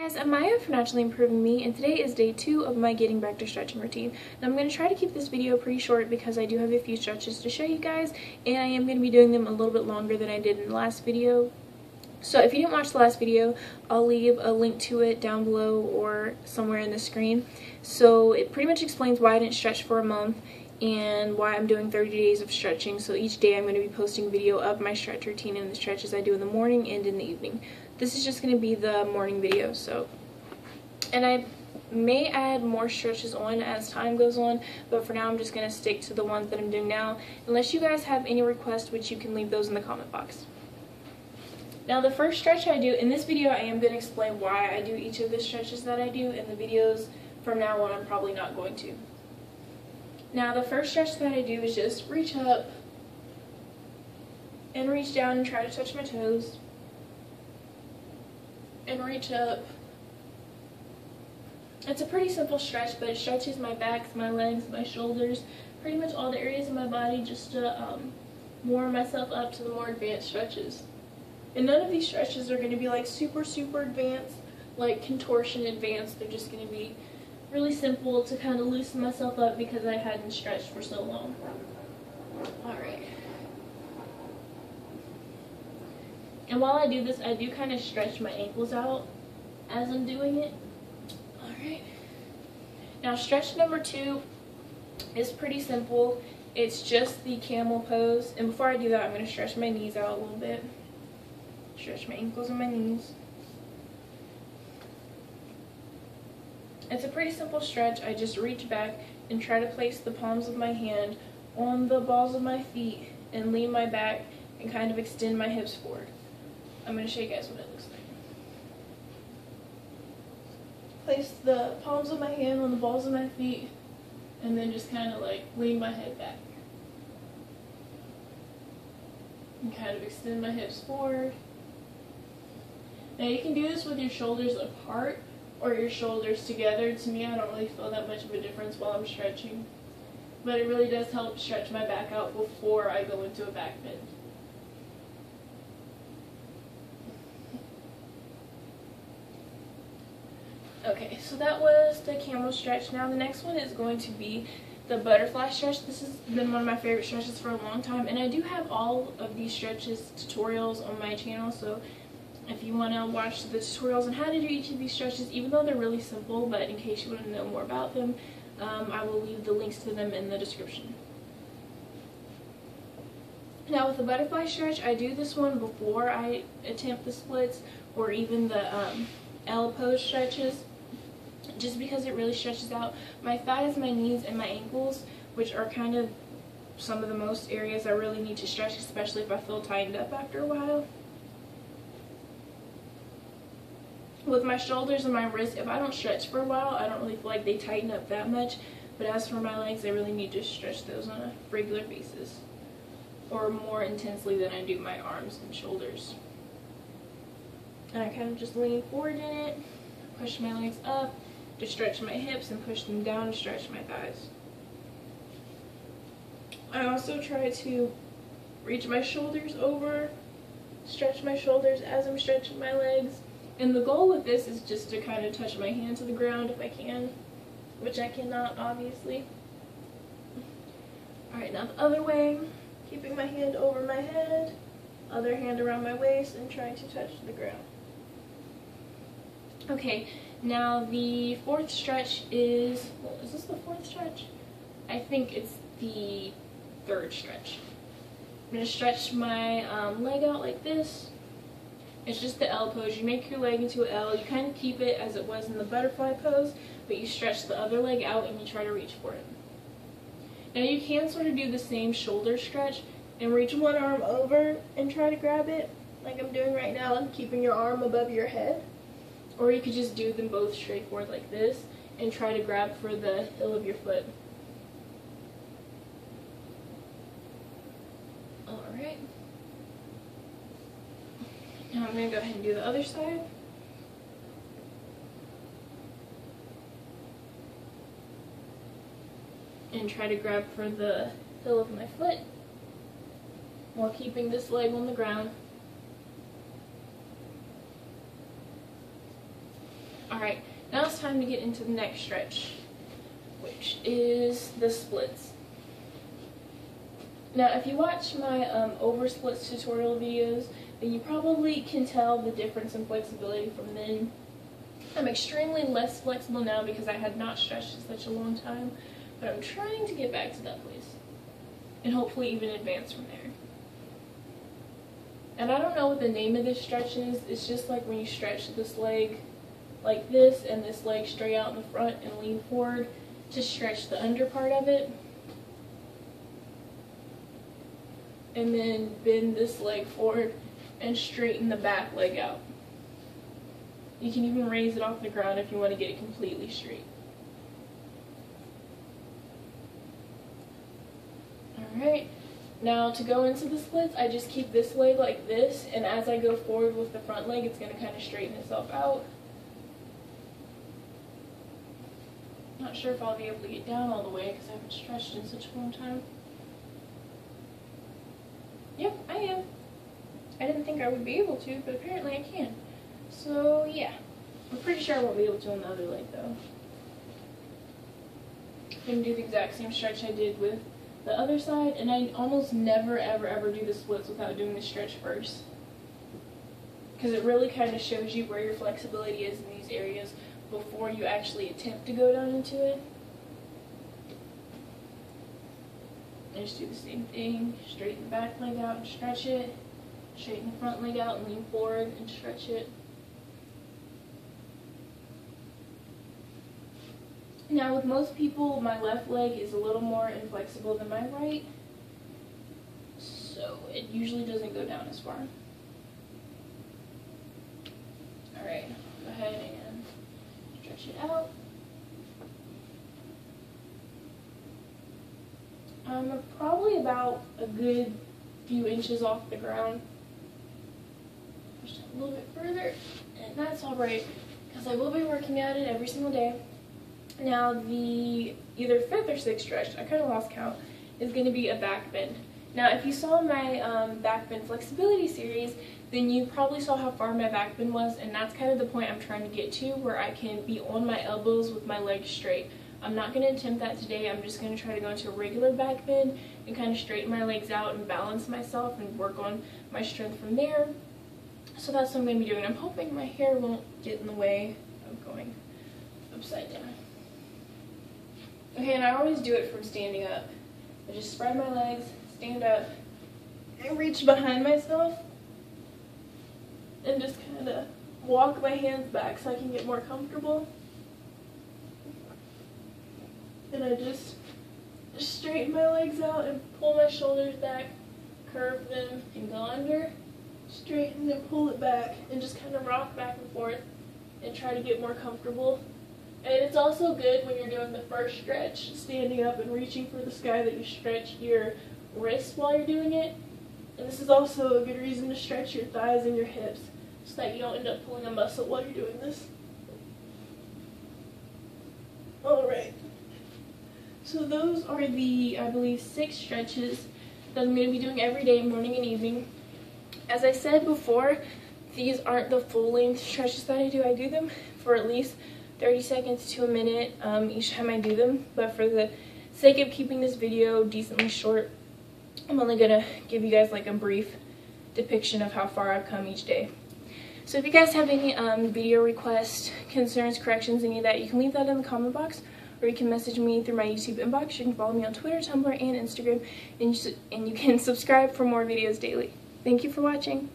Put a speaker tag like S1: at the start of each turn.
S1: Guys, I'm Maya for Naturally Improving Me, and today is day 2 of my getting back to stretching routine. Now I'm going to try to keep this video pretty short because I do have a few stretches to show you guys, and I am going to be doing them a little bit longer than I did in the last video. So if you didn't watch the last video, I'll leave a link to it down below or somewhere in the screen. So it pretty much explains why I didn't stretch for a month and why I'm doing 30 days of stretching. So each day I'm going to be posting a video of my stretch routine and the stretches I do in the morning and in the evening. This is just going to be the morning video, and I may add more stretches on as time goes on, but for now I'm just going to stick to the ones that I'm doing now, unless you guys have any requests, which you can leave those in the comment box. Now the first stretch I do, in this video I am going to explain why I do each of the stretches that I do. In the videos from now on I'm probably not going to. Now the first stretch that I do is just reach up and reach down and try to touch my toes. And reach up. It's a pretty simple stretch, but it stretches my back, my legs, my shoulders, pretty much all the areas of my body, just to warm myself up to the more advanced stretches. And none of these stretches are going to be like super advanced, like contortion advanced. They're just going to be really simple to kind of loosen myself up because I hadn't stretched for so long. Alright. And while I do this, I do kind of stretch my ankles out as I'm doing it. Alright. Now stretch number 2 is pretty simple. It's just the camel pose. And before I do that, I'm going to stretch my knees out a little bit. Stretch my ankles and my knees. It's a pretty simple stretch. I just reach back and try to place the palms of my hand on the balls of my feet and lean my back and kind of extend my hips forward. I'm going to show you guys what it looks like. Place the palms of my hand on the balls of my feet and then just kind of like lean my head back. And kind of extend my hips forward. Now you can do this with your shoulders apart or your shoulders together. To me, I don't really feel that much of a difference while I'm stretching. But it really does help stretch my back out before I go into a back bend. Okay, so that was the camel stretch. Now the next one is going to be the butterfly stretch. This has been one of my favorite stretches for a long time, and I do have all of these stretches tutorials on my channel, so if you want to watch the tutorials on how to do each of these stretches, even though they're really simple, but in case you want to know more about them, I will leave the links to them in the description. Now with the butterfly stretch, I do this one before I attempt the splits or even the L pose stretches, just because it really stretches out my thighs, my knees, and my ankles, which are kind of some of the most areas I really need to stretch, especially if I feel tightened up after a while. With my shoulders and my wrists, if I don't stretch for a while, I don't really feel like they tighten up that much, but as for my legs, I really need to stretch those on a regular basis, or more intensely than I do my arms and shoulders. And I kind of just lean forward in it, push my legs up to stretch my hips, and push them down to stretch my thighs. I also try to reach my shoulders over, stretch my shoulders as I'm stretching my legs. And the goal with this is just to kind of touch my hand to the ground if I can, which I cannot, obviously. Alright, now the other way, keeping my hand over my head, other hand around my waist, and trying to touch the ground. Okay, now the fourth stretch is, well, is this the fourth stretch? I think it's the third stretch. I'm going to stretch my leg out like this. It's just the L pose. You make your leg into an L. You kind of keep it as it was in the butterfly pose, but you stretch the other leg out and you try to reach for it. Now you can sort of do the same shoulder stretch and reach one arm over and try to grab it, like I'm doing right now, and keeping your arm above your head. Or you could just do them both straightforward like this and try to grab for the heel of your foot. Alright. Now I'm going to go ahead and do the other side. And try to grab for the heel of my foot while keeping this leg on the ground. Alright, now it's time to get into the next stretch, which is the splits. Now, if you watch my over splits tutorial videos, then you probably can tell the difference in flexibility from then. I'm extremely less flexible now because I had not stretched in such a long time, but I'm trying to get back to that place, and hopefully even advance from there. And I don't know what the name of this stretch is. It's just like when you stretch this leg like this and this leg straight out in the front and lean forward to stretch the under part of it. And then bend this leg forward and straighten the back leg out. You can even raise it off the ground if you want to get it completely straight. Alright, now to go into the splits, I just keep this leg like this, and as I go forward with the front leg, it's going to kind of straighten itself out. Not sure if I'll be able to get down all the way because I haven't stretched in such a long time. Yep, I am. I didn't think I would be able to, but apparently I can. So, yeah. I'm pretty sure I won't be able to on the other leg, though. I'm going to do the exact same stretch I did with the other side, and I almost never, ever do the splits without doing the stretch first. Because it really kind of shows you where your flexibility is in these areas before you actually attempt to go down into it. And just do the same thing. Straighten the back leg out and stretch it. Straighten the front leg out and lean forward and stretch it. Now with most people, my left leg is a little more inflexible than my right, so it usually doesn't go down as far. Alright, go ahead and stretch it out. I'm probably about a good few inches off the ground. Push it a little bit further, and that's alright, because I will be working at it every single day. Now the either 5th or 6th stretch, I kind of lost count, is going to be a back bend. Now if you saw my back bend flexibility series, then you probably saw how far my back bend was, and that's kind of the point I'm trying to get to, where I can be on my elbows with my legs straight. I'm not going to attempt that today. I'm just going to try to go into a regular back bend and kind of straighten my legs out and balance myself and work on my strength from there. So that's what I'm going to be doing. I'm hoping my hair won't get in the way of going upside down. Okay, and I always do it from standing up. I just spread my legs, stand up, and reach behind myself, and just kind of walk my hands back so I can get more comfortable. And I just straighten my legs out and pull my shoulders back, curve them, and go under. Straighten and pull it back, and just kind of rock back and forth and try to get more comfortable. And it's also good when you're doing the first stretch, standing up and reaching for the sky, that you stretch your wrists while you're doing it. And this is also a good reason to stretch your thighs and your hips, so that you don't end up pulling a muscle while you're doing this. Alright. So those are the, I believe, 6 stretches that I'm going to be doing every day, morning and evening. As I said before, these aren't the full-length stretches that I do. I do them for at least 30 seconds to a minute each time I do them, but for the sake of keeping this video decently short, I'm only going to give you guys like a brief depiction of how far I've come each day. So if you guys have any video requests, concerns, corrections, any of that, you can leave that in the comment box, or you can message me through my YouTube inbox. You can follow me on Twitter, Tumblr, and Instagram, and you can subscribe for more videos daily. Thank you for watching.